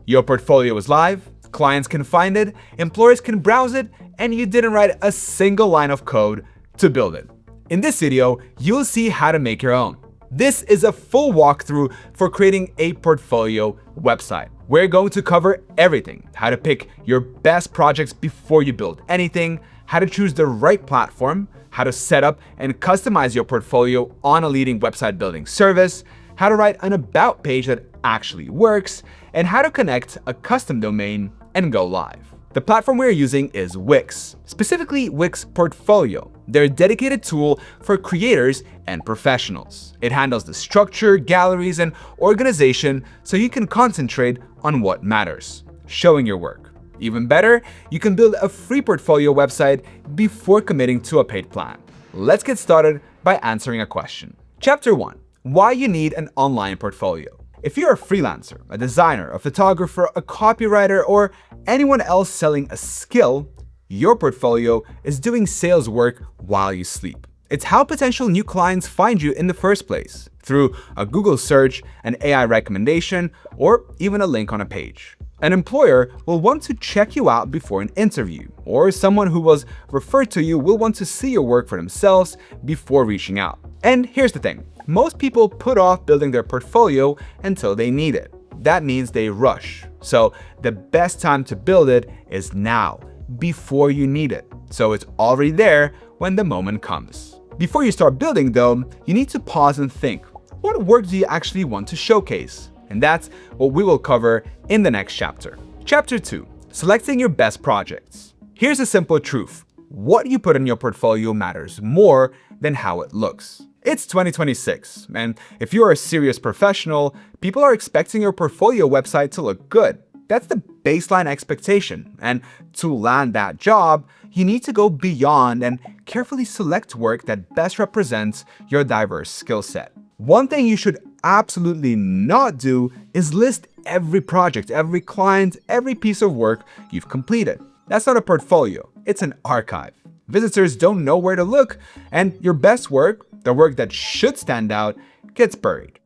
Your portfolio is live, clients can find it, employers can browse it, and you didn't write a single line of code to build it. In this video, you'll see how to make your own. This is a full walkthrough for creating a portfolio website. We're going to cover everything: how to pick your best projects before you build anything, how to choose the right platform, how to set up and customize your portfolio on a leading website building service, how to write an about page that actually works, and how to connect a custom domain and go live. The platform we're using is Wix, specifically Wix Portfolio. They're a dedicated tool for creators and professionals. It handles the structure, galleries, and organization so you can concentrate on what matters: showing your work. Even better, you can build a free portfolio website before committing to a paid plan. Let's get started by answering a question. Chapter 1. Why you need an online portfolio. If you're a freelancer, a designer, a photographer, a copywriter, or anyone else selling a skill, your portfolio is doing sales work while you sleep. It's how potential new clients find you in the first place, through a Google search, an AI recommendation, or even a link on a page. An employer will want to check you out before an interview, or someone who was referred to you will want to see your work for themselves before reaching out. And here's the thing: most people put off building their portfolio until they need it. That means they rush. So the best time to build it is now, before you need it, so it's already there when the moment comes. Before you start building though, you need to pause and think, what work do you actually want to showcase? And that's what we will cover in the next chapter. Chapter 2. Selecting your best projects. Here's a simple truth: what you put in your portfolio matters more than how it looks. It's 2026, and if you're a serious professional, people are expecting your portfolio website to look good. That's the baseline expectation, and to land that job, you need to go beyond and carefully select work that best represents your diverse skill set. One thing you should absolutely not do is list every project, every client, every piece of work you've completed. That's not a portfolio, it's an archive. Visitors don't know where to look, and your best work, the work that should stand out, gets buried.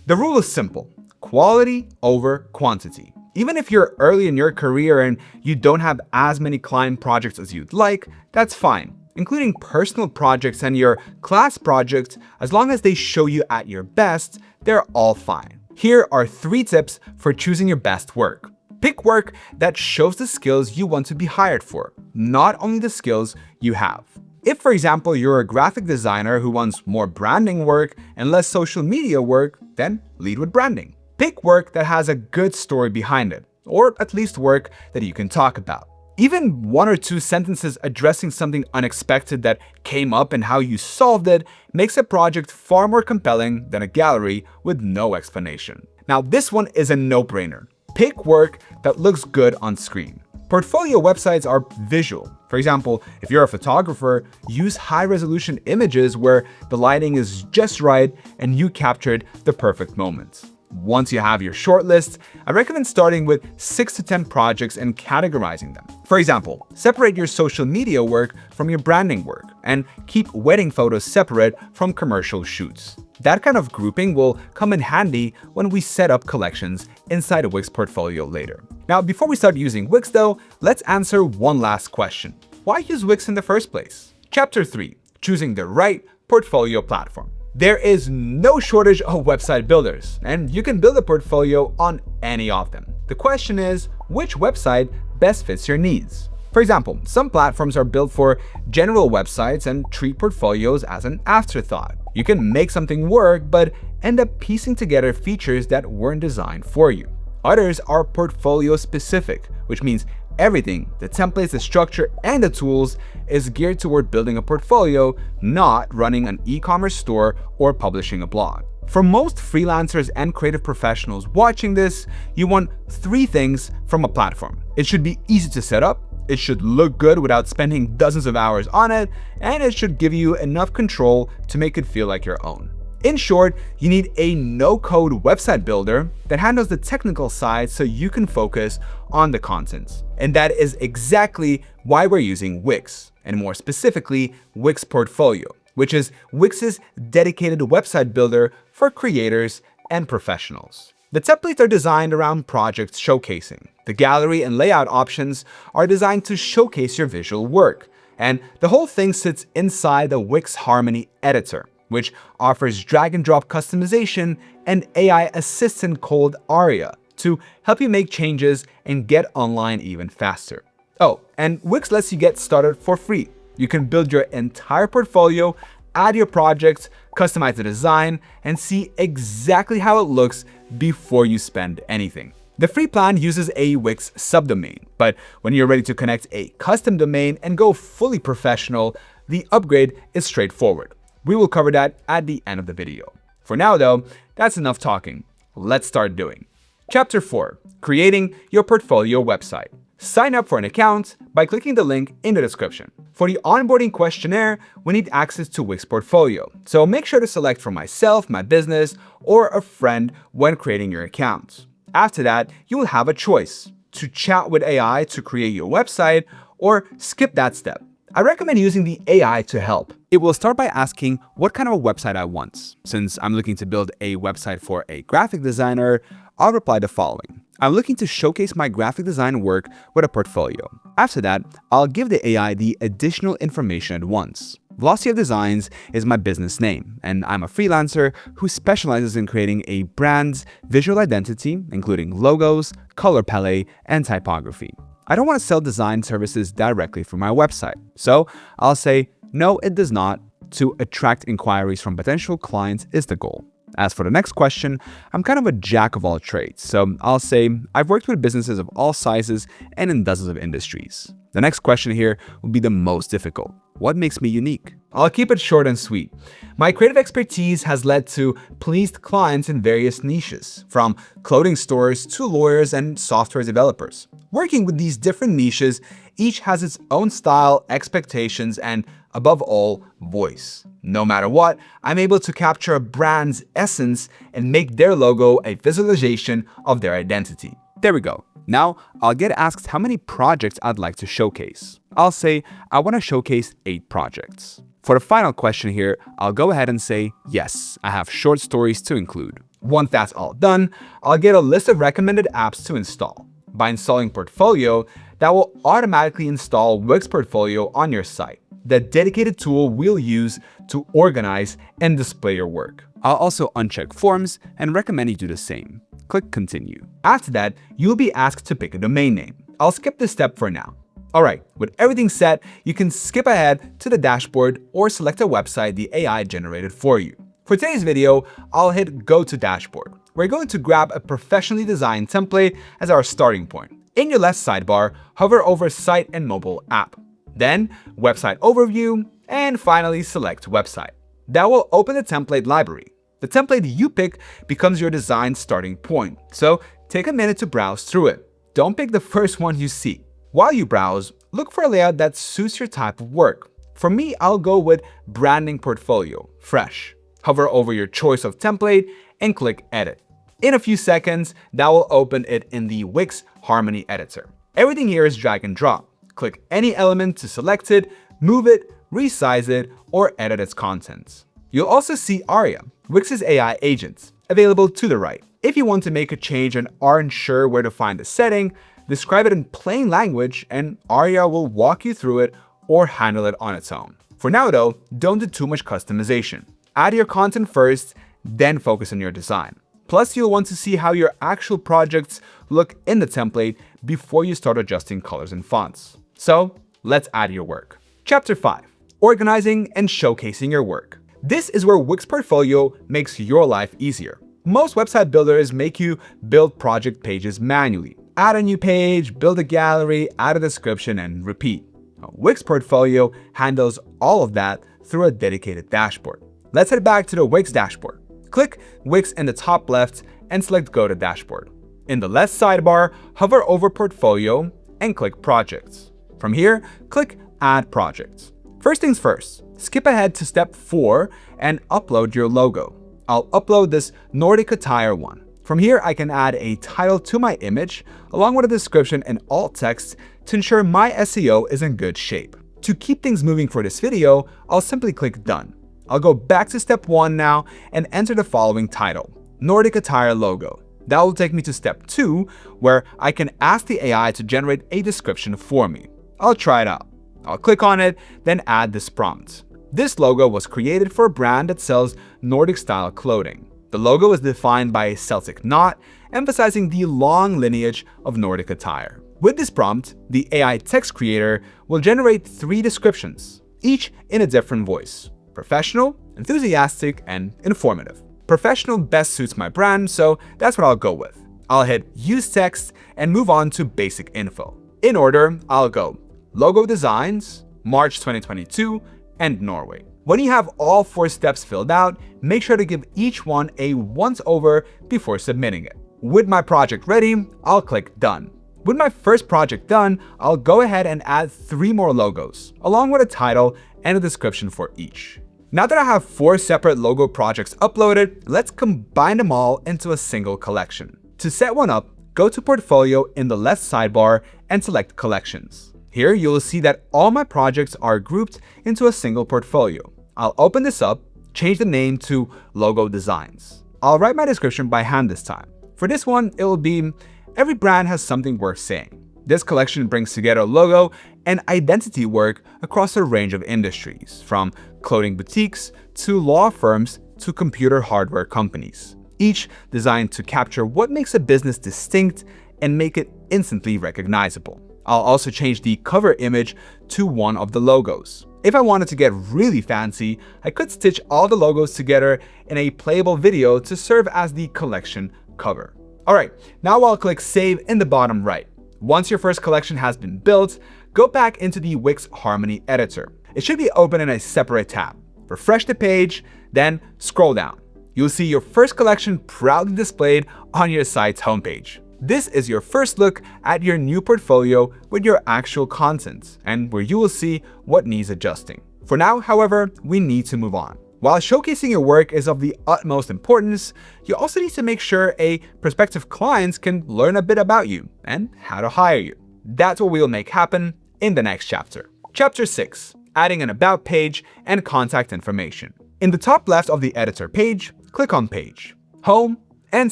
The rule is simple: quality over quantity. Even if you're early in your career and you don't have as many client projects as you'd like, that's fine. Including personal projects and your class projects, as long as they show you at your best, they're all fine. Here are 3 tips for choosing your best work. Pick work that shows the skills you want to be hired for, not only the skills you have. If, for example, you're a graphic designer who wants more branding work and less social media work, then lead with branding. Pick work that has a good story behind it, or at least work that you can talk about. Even 1 or 2 sentences addressing something unexpected that came up and how you solved it makes a project far more compelling than a gallery with no explanation. Now, this one is a no-brainer. Pick work that looks good on screen. Portfolio websites are visual. For example, if you're a photographer, use high-resolution images where the lighting is just right and you captured the perfect moments. Once you have your shortlist, I recommend starting with 6 to 10 projects and categorizing them. For example, separate your social media work from your branding work, and keep wedding photos separate from commercial shoots. That kind of grouping will come in handy when we set up collections inside a Wix portfolio later. Now, before we start using Wix though, let's answer one last question: why use Wix in the first place? Chapter 3. Choosing the right portfolio platform. There is no shortage of website builders, and you can build a portfolio on any of them. The question is, which website best fits your needs? For example, some platforms are built for general websites and treat portfolios as an afterthought. You can make something work, but end up piecing together features that weren't designed for you. Others are portfolio specific, which means everything, the templates, the structure, and the tools, is geared toward building a portfolio, not running an e-commerce store or publishing a blog. For most freelancers and creative professionals watching this, you want 3 things from a platform. It should be easy to set up, it should look good without spending dozens of hours on it, and it should give you enough control to make it feel like your own. In short, you need a no-code website builder that handles the technical side so you can focus on the content. And that is exactly why we're using Wix, and more specifically, Wix Portfolio, which is Wix's dedicated website builder for creators and professionals. The templates are designed around project showcasing. The gallery and layout options are designed to showcase your visual work. And the whole thing sits inside the Wix Harmony editor, which offers drag and drop customization and AI assistant called Aria to help you make changes and get online even faster. Oh, and Wix lets you get started for free. You can build your entire portfolio, add your projects, customize the design, and see exactly how it looks before you spend anything. The free plan uses a Wix subdomain, but when you're ready to connect a custom domain and go fully professional, the upgrade is straightforward. We will cover that at the end of the video. For now though, that's enough talking. Let's start doing. Chapter 4. Creating your portfolio website. Sign up for an account by clicking the link in the description. For the onboarding questionnaire, we need access to Wix Portfolio, so make sure to select for myself, my business, or a friend when creating your account. After that, you will have a choice to chat with AI to create your website or skip that step. I recommend using the AI to help. It will start by asking what kind of a website I want. Since I'm looking to build a website for a graphic designer, I'll reply the following. I'm looking to showcase my graphic design work with a portfolio. After that, I'll give the AI the additional information at once. Velocity of Designs is my business name, and I'm a freelancer who specializes in creating a brand's visual identity, including logos, color palette, and typography. I don't want to sell design services directly from my website, so I'll say, no, it does not. To attract inquiries from potential clients is the goal. As for the next question, I'm kind of a jack of all trades, so I'll say I've worked with businesses of all sizes and in dozens of industries. The next question here will be the most difficult. What makes me unique? I'll keep it short and sweet. My creative expertise has led to pleased clients in various niches, from clothing stores to lawyers and software developers. Working with these different niches, each has its own style, expectations, and above all, voice. No matter what, I'm able to capture a brand's essence and make their logo a visualization of their identity. There we go. Now, I'll get asked how many projects I'd like to showcase. I'll say I want to showcase 8 projects. For the final question here, I'll go ahead and say, yes, I have short stories to include. Once that's all done, I'll get a list of recommended apps to install. By installing Portfolio, that will automatically install Wix Portfolio on your site, the dedicated tool we'll use to organize and display your work. I'll also uncheck forms and recommend you do the same. Click Continue. After that, you'll be asked to pick a domain name. I'll skip this step for now. Alright, with everything set, you can skip ahead to the dashboard or select a website the AI generated for you. For today's video, I'll hit Go to Dashboard. We're going to grab a professionally designed template as our starting point. In your left sidebar, hover over Site and Mobile App. Then, Website Overview, and finally select Website. That will open the template library. The template you pick becomes your design starting point, so take a minute to browse through it. Don't pick the first one you see. While you browse, look for a layout that suits your type of work. For me, I'll go with Branding Portfolio, Fresh. Hover over your choice of template and click Edit. In a few seconds, that will open it in the Wix Harmony editor. Everything here is drag and drop. Click any element to select it, move it, resize it, or edit its contents. You'll also see Aria, Wix's AI agent, available to the right. If you want to make a change and aren't sure where to find the setting, describe it in plain language and Aria will walk you through it or handle it on its own. For now though, don't do too much customization. Add your content first, then focus on your design. Plus, you'll want to see how your actual projects look in the template before you start adjusting colors and fonts. So, let's add your work. Chapter 5. Organizing and showcasing your work. This is where Wix Portfolio makes your life easier. Most website builders make you build project pages manually. Add a new page, build a gallery, add a description, and repeat. Wix Portfolio handles all of that through a dedicated dashboard. Let's head back to the Wix dashboard. Click Wix in the top left and select Go to Dashboard. In the left sidebar, hover over Portfolio and click Projects. From here, click Add Projects. First things first, skip ahead to step 4 and upload your logo. I'll upload this Nordic attire one. From here, I can add a title to my image along with a description and alt text to ensure my SEO is in good shape. To keep things moving for this video, I'll simply click Done. I'll go back to step 1 now and enter the following title, Nordic attire logo. That will take me to step 2, where I can ask the AI to generate a description for me. I'll try it out. I'll click on it, then add this prompt. This logo was created for a brand that sells Nordic-style clothing. The logo is defined by a Celtic knot, emphasizing the long lineage of Nordic attire. With this prompt, the AI text creator will generate 3 descriptions, each in a different voice: professional, enthusiastic, and informative. Professional best suits my brand, so that's what I'll go with. I'll hit Use Text and move on to Basic Info. In order, I'll go Logo Designs, March 2022, and Norway. When you have all 4 steps filled out, make sure to give each one a once-over before submitting it. With my project ready, I'll click Done. With my first project done, I'll go ahead and add 3 more logos, along with a title and a description for each. Now that I have 4 separate logo projects uploaded, let's combine them all into a single collection. To set one up, go to Portfolio in the left sidebar and select Collections. Here you will see that all my projects are grouped into a single portfolio. I'll open this up, change the name to Logo Designs. I'll write my description by hand this time. For this one, it will be, every brand has something worth saying. This collection brings together logo and identity work across a range of industries, from clothing boutiques to law firms to computer hardware companies, each designed to capture what makes a business distinct and make it instantly recognizable. I'll also change the cover image to one of the logos. If I wanted to get really fancy, I could stitch all the logos together in a playable video to serve as the collection cover. Alright, now I'll click Save in the bottom right. Once your first collection has been built, go back into the Wix Harmony editor. It should be open in a separate tab. Refresh the page, then scroll down. You'll see your first collection proudly displayed on your site's homepage. This is your first look at your new portfolio with your actual content, and where you will see what needs adjusting. For now, however, we need to move on. While showcasing your work is of the utmost importance, you also need to make sure a prospective client can learn a bit about you and how to hire you. That's what we'll make happen in the next chapter. Chapter 6. Adding an About page and contact information. In the top left of the editor page, click on Page, Home, and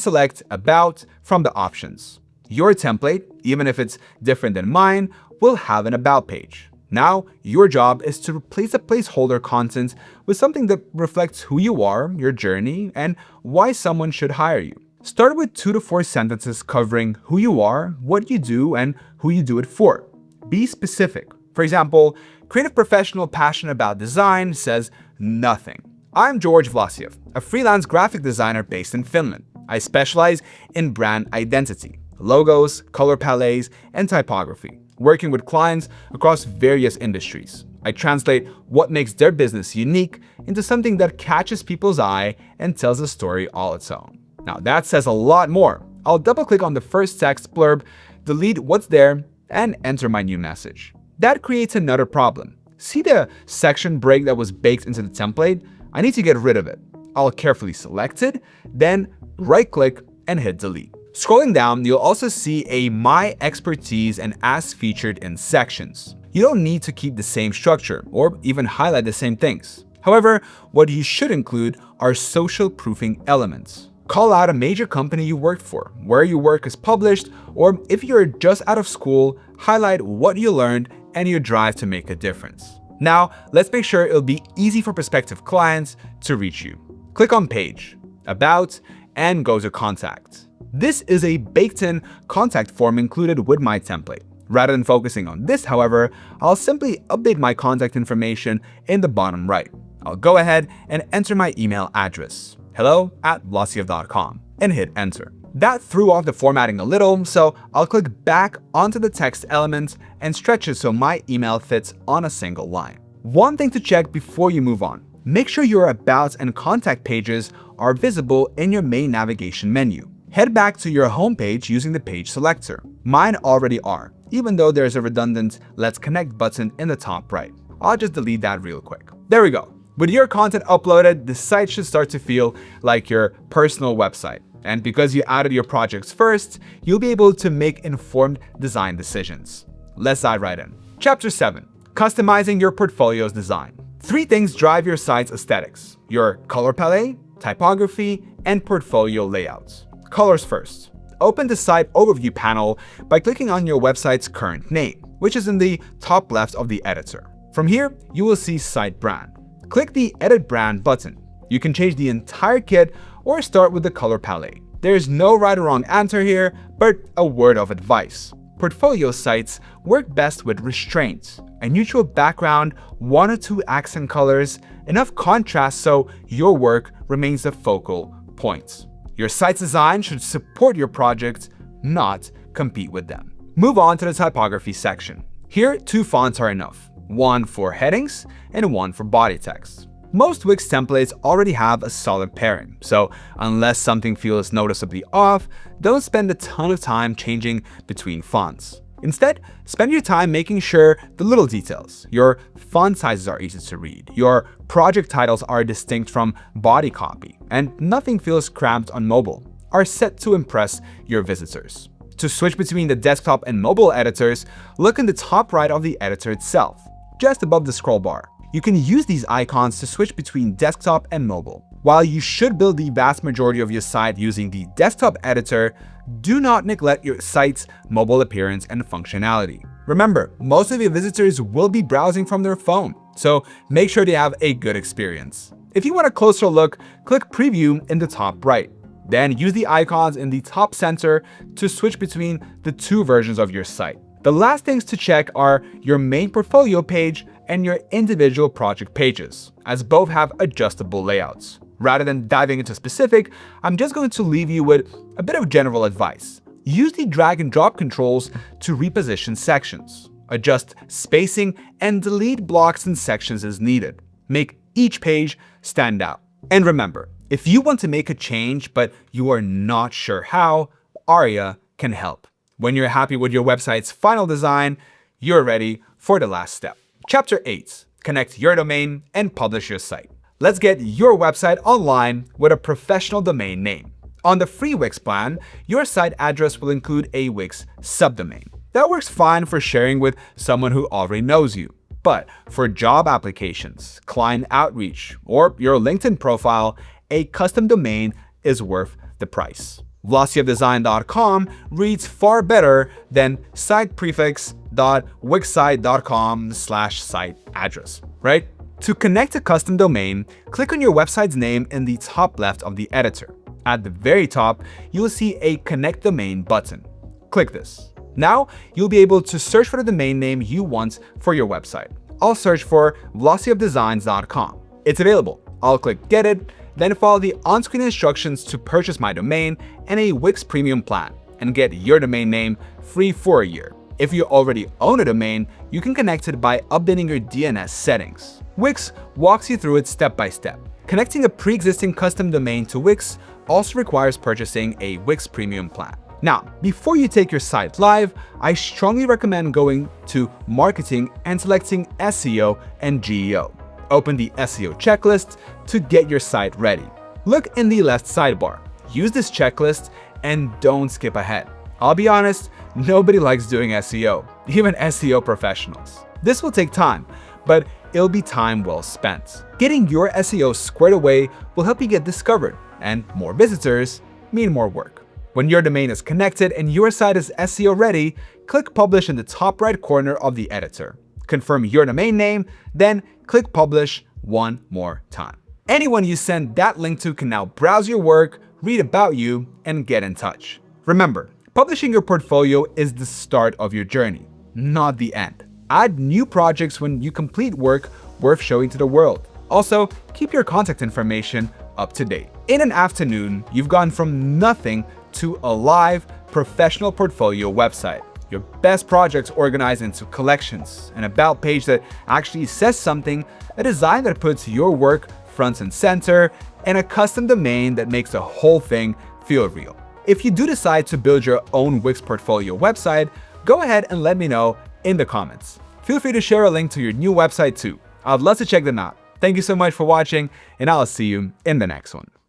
select About from the options. Your template, even if it's different than mine, will have an About page. Now, your job is to replace the placeholder content with something that reflects who you are, your journey, and why someone should hire you. Start with 2 to 4 sentences covering who you are, what you do, and who you do it for. Be specific. For example, creative professional passionate about design says nothing. I'm George Vlasiev, a freelance graphic designer based in Finland. I specialize in brand identity, logos, color palettes, and typography, working with clients across various industries. I translate what makes their business unique into something that catches people's eye and tells a story all its own. Now that says a lot more. I'll double click on the first text blurb, delete what's there, and enter my new message. That creates another problem. See the section break that was baked into the template? I need to get rid of it. I'll carefully select it, then right-click and hit delete. Scrolling down, you'll also see a My Expertise and As Featured in sections. You don't need to keep the same structure or even highlight the same things. However, what you should include are social proofing elements. Call out a major company you worked for, where your work is published, or if you're just out of school, highlight what you learned and your drive to make a difference. Now, let's make sure it'll be easy for prospective clients to reach you. Click on Page, About, and go to Contact. This is a baked-in contact form included with my template. Rather than focusing on this, however, I'll simply update my contact information in the bottom right. I'll go ahead and enter my email address, hello@vlasiev.com, and hit enter. That threw off the formatting a little, so I'll click back onto the text element and stretch it so my email fits on a single line. One thing to check before you move on: make sure your About and Contact pages are visible in your main navigation menu. Head back to your home page using the page selector. Mine already are, even though there's a redundant Let's Connect button in the top right. I'll just delete that real quick. There we go. With your content uploaded, the site should start to feel like your personal website. And because you added your projects first, you'll be able to make informed design decisions. Let's dive right in. Chapter 7. Customizing your portfolio's design. 3 things drive your site's aesthetics: your color palette, typography, and portfolio layouts. colors first. Open the site overview panel by clicking on your website's current name, which is in the top left of the editor. From here, you will see Site Brand. Click the Edit Brand button. You can change the entire kit or start with the color palette. There is no right or wrong answer here, but a word of advice. Portfolio sites work best with restraints, a neutral background, 1 or 2 accent colors, enough contrast so your work remains the focal point. Your site's design should support your project, not compete with them. Move on to the typography section. Here, 2 fonts are enough, one for headings and one for body text. Most Wix templates already have a solid pairing, so unless something feels noticeably off, don't spend a ton of time changing between fonts. Instead, spend your time making sure the little details, your font sizes are easy to read, your project titles are distinct from body copy, and nothing feels cramped on mobile, are set to impress your visitors. To switch between the desktop and mobile editors, look in the top right of the editor itself, just above the scroll bar. You can use these icons to switch between desktop and mobile. While you should build the vast majority of your site using the desktop editor, do not neglect your site's mobile appearance and functionality. Remember, most of your visitors will be browsing from their phone, so make sure they have a good experience. If you want a closer look, click Preview in the top right. Then use the icons in the top center to switch between the 2 versions of your site. The last things to check are your main portfolio page and your individual project pages, as both have adjustable layouts. Rather than diving into specific, I'm just going to leave you with a bit of general advice. Use the drag and drop controls to reposition sections, adjust spacing, and delete blocks and sections as needed. Make each page stand out. And remember, if you want to make a change but you are not sure how, Aria can help. When you're happy with your website's final design, you're ready for the last step. Chapter 8. Connect your domain and publish your site. Let's get your website online with a professional domain name. On the free Wix plan, your site address will include a Wix subdomain. That works fine for sharing with someone who already knows you. But for job applications, client outreach, or your LinkedIn profile, a custom domain is worth the price. velocityofdesign.com reads far better than siteprefix.wixsite.com/site address, right? To connect a custom domain, click on your website's name in the top left of the editor. At the very top, you will see a Connect Domain button. Click this. Now, you'll be able to search for the domain name you want for your website. I'll search for velocityofdesigns.com. It's available. I'll click Get It, then follow the on-screen instructions to purchase my domain and a Wix Premium plan and get your domain name free for a year. If you already own a domain, you can connect it by updating your DNS settings. Wix walks you through it step by step. Connecting a pre-existing custom domain to Wix also requires purchasing a Wix Premium plan. Now, before you take your site live, I strongly recommend going to Marketing and selecting SEO and GEO. Open the SEO checklist to get your site ready. Look in the left sidebar. Use this checklist and don't skip ahead. I'll be honest, nobody likes doing SEO, even SEO professionals. This will take time, but it'll be time well spent. Getting your SEO squared away will help you get discovered, and more visitors mean more work. When your domain is connected and your site is SEO ready, click Publish in the top right corner of the editor. Confirm your domain name, then click Publish one more time. Anyone you send that link to can now browse your work, read about you, and get in touch. Remember, publishing your portfolio is the start of your journey, not the end. Add new projects when you complete work worth showing to the world. Also, keep your contact information up to date. In an afternoon, you've gone from nothing to a live, professional portfolio website. Your best projects organized into collections, an about page that actually says something, a design that puts your work front and center, and a custom domain that makes the whole thing feel real. If you do decide to build your own Wix Portfolio website, go ahead and let me know in the comments. Feel free to share a link to your new website too. I'd love to check them out. Thank you so much for watching, and I'll see you in the next one.